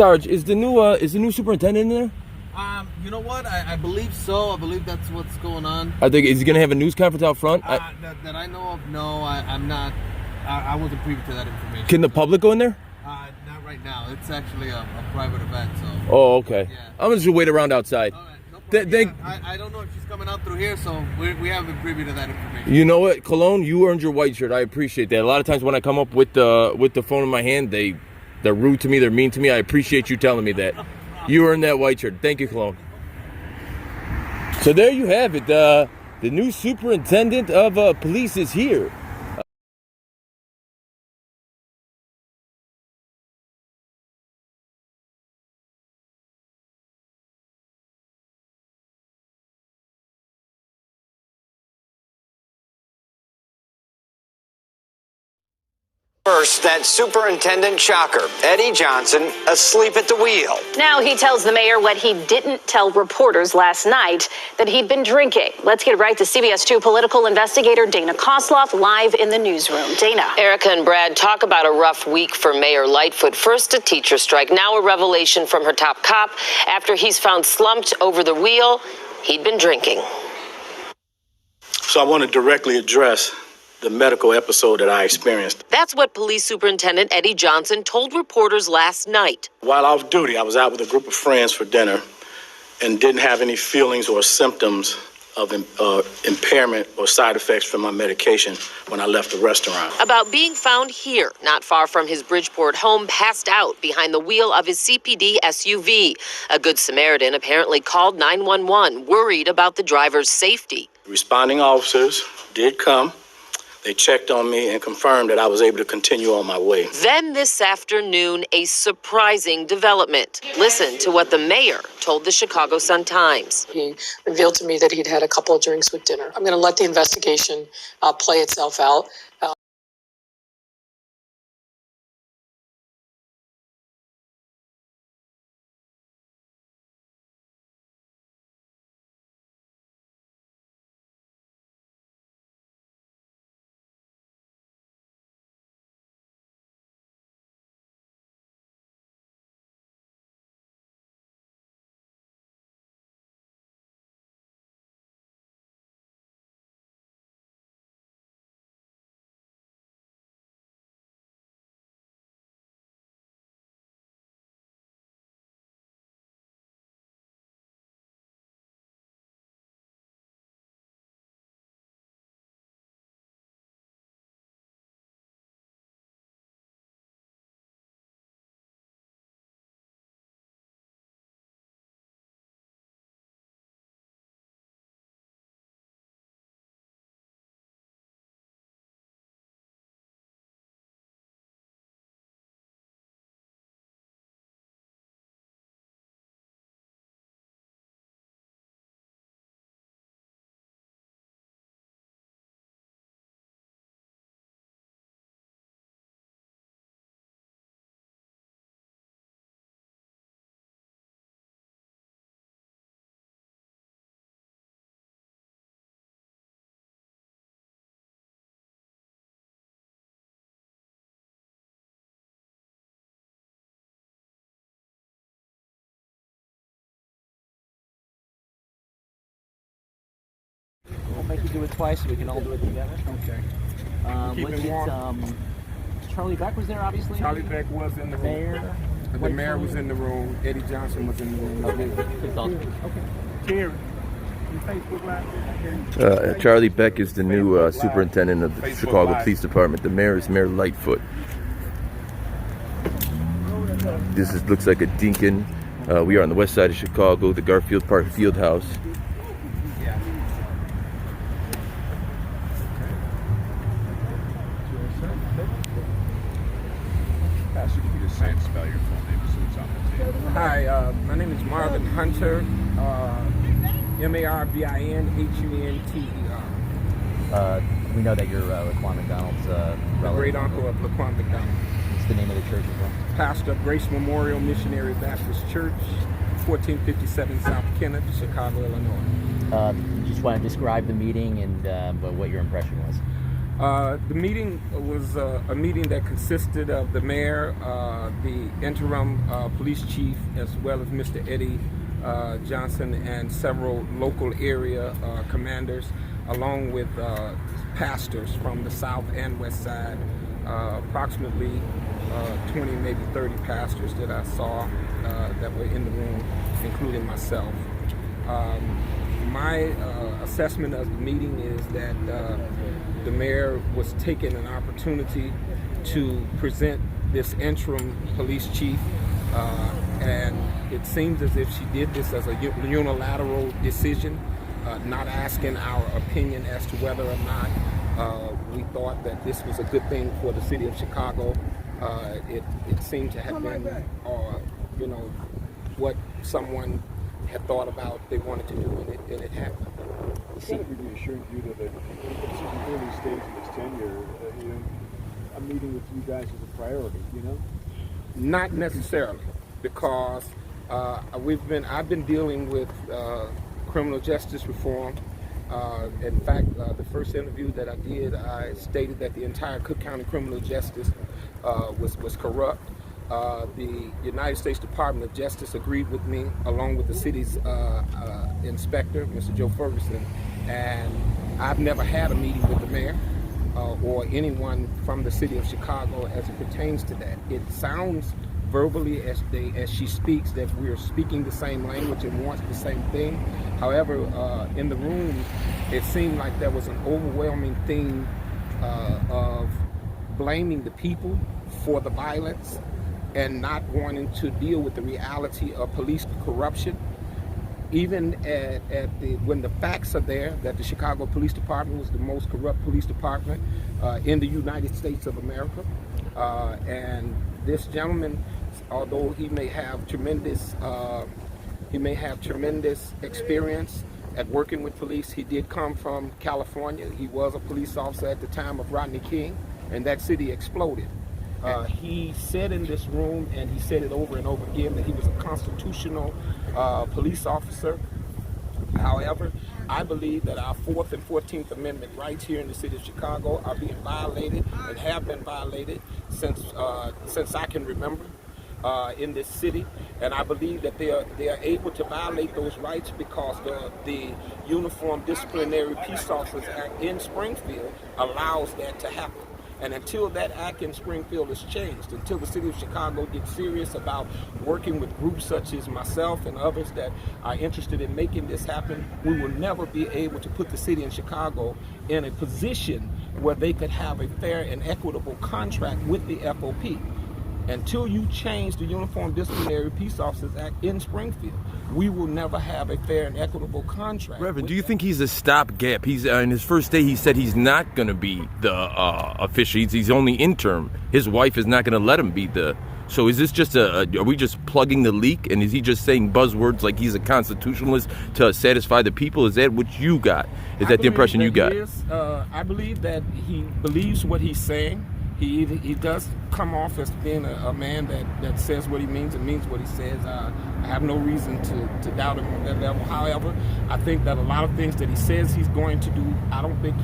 Sarge, is the new superintendent in there? You know what? I believe so. I believe that's what's going on. I think, is he going to have a news conference out front? That I know of, no. I'm not. I wasn't privy to that information. Can the public go in there? Not right now. It's actually a private event. So. Oh, okay. Yeah. I'm going to just wait around outside. All right, no problem. I don't know if she's coming out through here, so we haven't been privy to that information. You know what, Cologne? You earned your white shirt. I appreciate that. A lot of times when I come up with the phone in my hand, they're rude to me. They're mean to me. I appreciate you telling me that. You earned that white shirt. Thank you, Cologne. So there you have it. The new superintendent of police is here. First, that superintendent shocker, Eddie Johnson, asleep at the wheel. Now he tells the mayor what he didn't tell reporters last night, that he'd been drinking. Let's get right to CBS 2 political investigator Dana Kosloff live in the newsroom. Dana. Erica and Brad, talk about a rough week for Mayor Lightfoot. First, a teacher strike. Now a revelation from her top cop. After he's found slumped over the wheel, he'd been drinking. So I want to directly address the medical episode that I experienced. That's what Police Superintendent Eddie Johnson told reporters last night. While off duty, I was out with a group of friends for dinner and didn't have any feelings or symptoms of impairment or side effects from my medication when I left the restaurant. About being found here, not far from his Bridgeport home, passed out behind the wheel of his CPD SUV. A Good Samaritan apparently called 911, worried about the driver's safety. Responding officers did come. They checked on me and confirmed that I was able to continue on my way. Then this afternoon, a surprising development. Listen to what the mayor told the Chicago Sun-Times. He revealed to me that he'd had a couple of drinks with dinner. I'm going to let the investigation play itself out. We'll make you do it twice so we can all do it together. Okay. Keep it warm. Charlie Beck was there, obviously? Charlie Beck was in the room. Mayor? The mayor was in the room. Eddie Johnson was in the room. Okay. Terry, you Facebook Live? Charlie Beck is the new superintendent of the Chicago Police Department. The mayor is Mayor Lightfoot. Looks like a Deacon. We are on the west side of Chicago, the Garfield Park Field House. Spell your full name so it's on the table. Hi, my name is Marvin Hunter, MARVIN We know that you're Laquan McDonald's relative. great uncle of Laquan McDonald. What's the name of the church as well? Pastor of Grace Memorial Missionary Baptist Church, 1457 South Kenneth, Chicago, Illinois. You just want to describe the meeting and what your impression was. The meeting was a meeting that consisted of the mayor, the interim police chief, as well as Mr. Eddie Johnson, and several local area commanders, along with pastors from the south and west side, approximately 20, maybe 30 pastors that I saw that were in the room, including myself. My assessment of the meeting is that the mayor was taking an opportunity to present this interim police chief, and it seems as if she did this as a unilateral decision, not asking our opinion as to whether or not we thought that this was a good thing for the city of Chicago. It seemed to have been, what someone had thought about they wanted to do, and it happened. It's got to be reassuring to you that this is an early stage of his tenure. A meeting with you guys is a priority, Not necessarily, because I've been dealing with criminal justice reform. In fact, the first interview that I did, I stated that the entire Cook County criminal justice was corrupt. The United States Department of Justice agreed with me, along with the city's inspector, Mr. Joe Ferguson, and I've never had a meeting with the mayor or anyone from the city of Chicago as it pertains to that. It sounds verbally as she speaks that we're speaking the same language and wants the same thing. However, in the room, it seemed like there was an overwhelming theme of blaming the people for the violence and not wanting to deal with the reality of police corruption. Even when the facts are there that the Chicago Police Department was the most corrupt police department in the United States of America. And this gentleman, although he may have tremendous experience at working with police, he did come from California. He was a police officer at the time of Rodney King, and that city exploded. He said in this room, and he said it over and over again, that he was a constitutional police officer. However, I believe that our 4th and 14th Amendment rights here in the city of Chicago are being violated and have been violated since I can remember in this city. And I believe that they are able to violate those rights because the Uniform Disciplinary Peace Officers Act in Springfield allows that to happen. And until that act in Springfield is changed, until the city of Chicago gets serious about working with groups such as myself and others that are interested in making this happen, we will never be able to put the city of Chicago in a position where they could have a fair and equitable contract with the FOP. Until you change the Uniform Disciplinary Peace Officers Act in Springfield, we will never have a fair and equitable contract. Reverend, do you think he's a stopgap? He's in his first day, he said he's not going to be the official. He's only interim. His wife is not going to let him be the. So is this just are we just plugging the leak? And is he just saying buzzwords like he's a constitutionalist to satisfy the people? Is that what you got? Is that the impression you got? I believe that he believes what he's saying. He does come off as being a man that says what he means and means what he says. I have no reason to doubt him on that level. However, I think that a lot of things that he says he's going to do, I don't think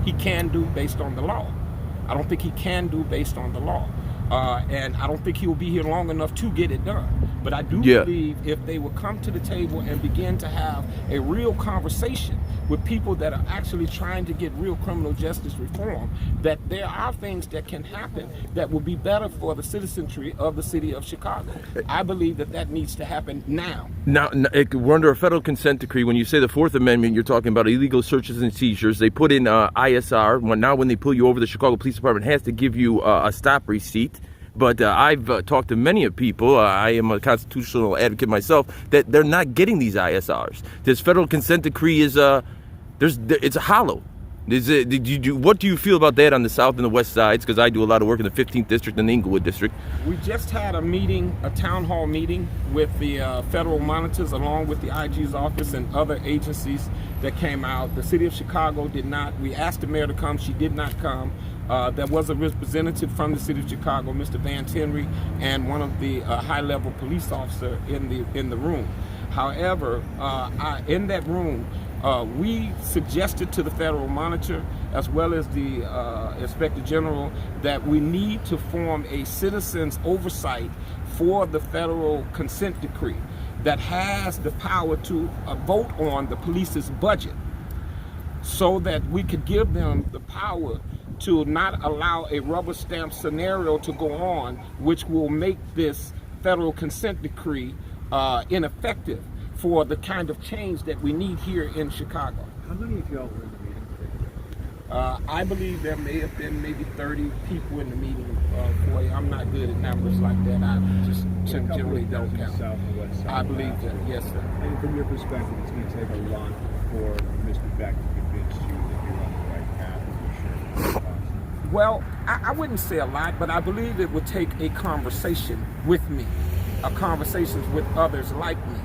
he can do based on the law. I don't think he can do based on the law. And I don't think he will be here long enough to get it done. But I do believe if they will come to the table and begin to have a real conversation with people that are actually trying to get real criminal justice reform, that there are things that can happen that will be better for the citizenry of the city of Chicago. I believe that needs to happen now. Now, we're under a federal consent decree. When you say the 4th Amendment, you're talking about illegal searches and seizures. They put in ISR. Now when they pull you over, the Chicago Police Department has to give you a stop receipt. But I've talked to many of people, I am a constitutional advocate myself, that they're not getting these ISRs. This federal consent decree is, it's a hollow. What do you feel about that on the south and the west sides? Because I do a lot of work in the 15th district and the Inglewood district. We just had a town hall meeting with the federal monitors along with the IG's office and other agencies that came out. The city of Chicago did not. We asked the mayor to come. She did not come. There was a representative from the city of Chicago, Mr. Vance Henry, and one of the high-level police officer in the room. However, in that room, we suggested to the federal monitor as well as the Inspector General, that we need to form a citizens oversight for the federal consent decree that has the power to vote on the police's budget, so that we could give them the power to not allow a rubber stamp scenario to go on, which will make this federal consent decree ineffective for the kind of change that we need here in Chicago. How many of y'all were in the meeting? I believe there may have been maybe 30 people in the meeting. I'm not good at numbers like that. I just generally don't count. South and west side. I believe that, yes, sir. And from your perspective, it's going to take a lot for Mr. Beck to convince you that you're on the right path and you're sure. Well, I wouldn't say a lot, but I believe it would take a conversation with me, conversations with others like me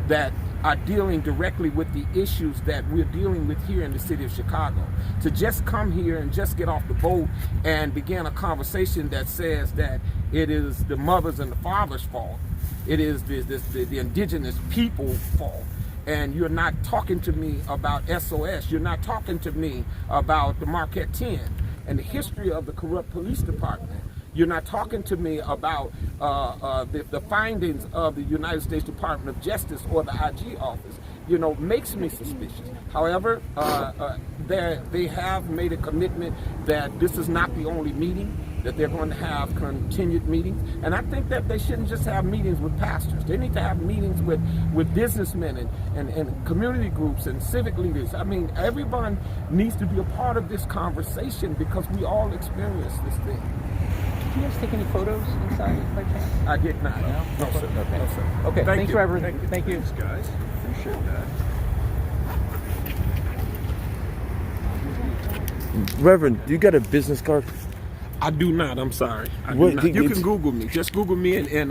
that are dealing directly with the issues that we're dealing with here in the city of Chicago. To just come here and just get off the boat and begin a conversation that says that it is the mothers and the fathers' fault, it is the indigenous people's fault, and you're not talking to me about SOS, you're not talking to me about the Marquette 10 and the history of the corrupt police department. You're not talking to me about the findings of the United States Department of Justice or the IG office. Makes me suspicious. However, they have made a commitment that this is not the only meeting, that they're going to have continued meetings. And I think that they shouldn't just have meetings with pastors. They need to have meetings with businessmen and community groups and civic leaders. I mean, everyone needs to be a part of this conversation because we all experience this thing. Did you guys take any photos inside by chance? I did not. No, sir. Okay. No, sir. Okay. Thanks, Reverend. Thank you. Thanks, guys. Appreciate that. Reverend, you got a business card? I do not. I'm sorry. I do not. You can Google me. Just Google me in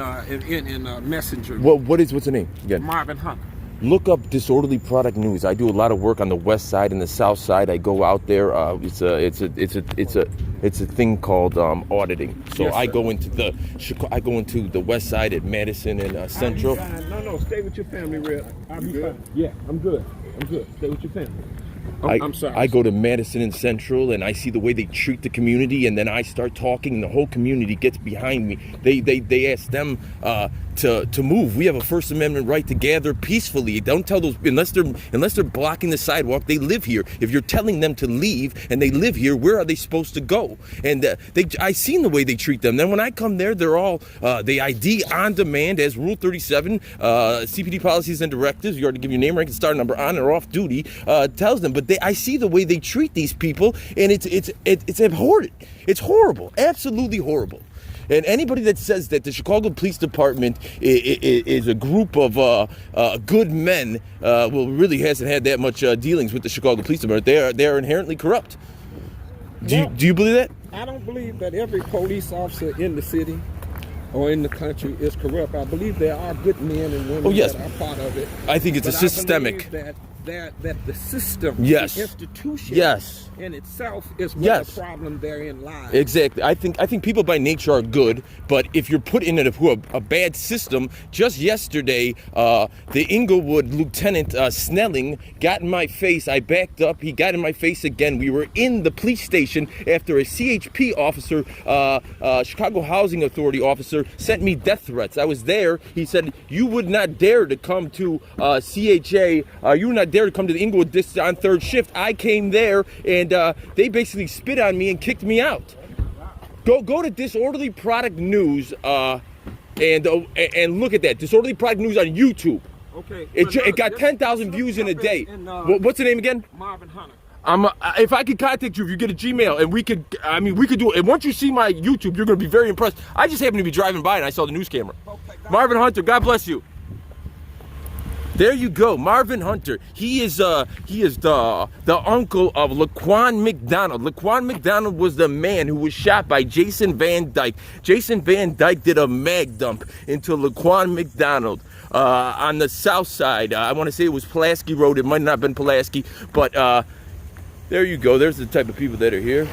Messenger. What's the name? Again. Marvin Hunter. Look up Disorderly Product News. I do a lot of work on the west side and the south side. I go out there. It's a thing called auditing. So Yes, I sir. go into the west side at Madison and Central. No. Stay with your family, Red. I'll be fine. Yeah, I'm good. Stay with your family. I'm sorry. I go to Madison and Central, and I see the way they treat the community, and then I start talking, and the whole community gets behind me. They ask them to move. We have a First Amendment right to gather peacefully. Don't tell those unless they're blocking the sidewalk. They live here. If you're telling them to leave and they live here, where are they supposed to go? And I seen the way they treat them. Then when I come there, they're all they ID on demand as Rule 37 CPD policies and directives. You already give your name, rank, and star number on or off duty. Tells them, but I see the way they treat these people, and it's abhorrent. It's horrible, absolutely horrible. And anybody that says that the Chicago Police Department is a group of good men, really hasn't had that much dealings with the Chicago Police Department. They are inherently corrupt. Do you believe that? I don't believe that every police officer in the city or in the country is corrupt. I believe there are good men and women that are part of it. I think it's a systemic. I believe that the system, yes, the institution, yes, in itself is where the problem therein lies. Exactly. I think people by nature are good, but if you're put in a bad system, just yesterday, the Inglewood Lieutenant Snelling got in my face. I backed up. He got in my face again. We were in the police station after a CHP officer, Chicago Housing Authority officer, sent me death threats. I was there. He said, "You would not dare to come to CHA. You would not dare to come to the Inglewood on third shift." I came there, and they basically spit on me and kicked me out. Go to Disorderly Product News and look at that. Disorderly Product News on YouTube. Okay. It got 10,000 views in a day. What's the name again? Marvin Hunter. If I could contact you, if you get a Gmail, and we could do it. And once you see my YouTube, you're going to be very impressed. I just happened to be driving by and I saw the news camera. Marvin Hunter, God bless you. There you go, Marvin Hunter. He is the uncle of Laquan Mcdonald. Laquan Mcdonald was the man who was shot by Jason Van Dyke. Jason Van Dyke did a mag dump into Laquan Mcdonald on the south side. I want to say it was Pulaski Road. It might not have been Pulaski, but there you go. There's the type of people that are here.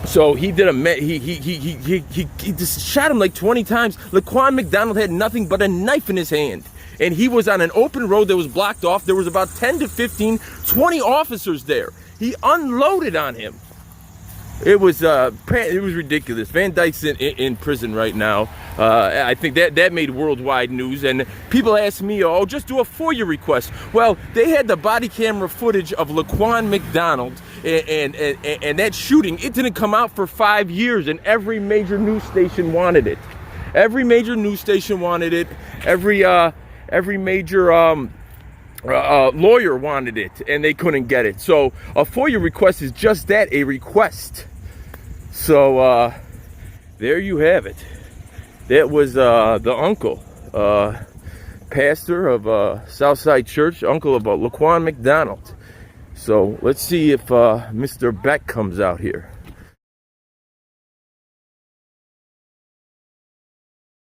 So he did he just shot him like 20 times. Laquan Mcdonald had nothing but a knife in his hand. and he was on an open road that was blocked off. There was about 10 to 15, 20 officers there. He unloaded on him. It was ridiculous. Van Dyke's in prison right now. I think that made worldwide news. And people ask me, oh, just do a FOIA request. Well, they had the body camera footage of Laquan Mcdonald and that shooting. It didn't come out for 5 years, and every major news station wanted it. Every major news station wanted it. Every major lawyer wanted it, and they couldn't get it. So a FOIA request is just that, a request. So there you have it. That was the uncle, pastor of Southside Church, uncle of Laquan Mcdonald. So let's see if Mr. Beck comes out here.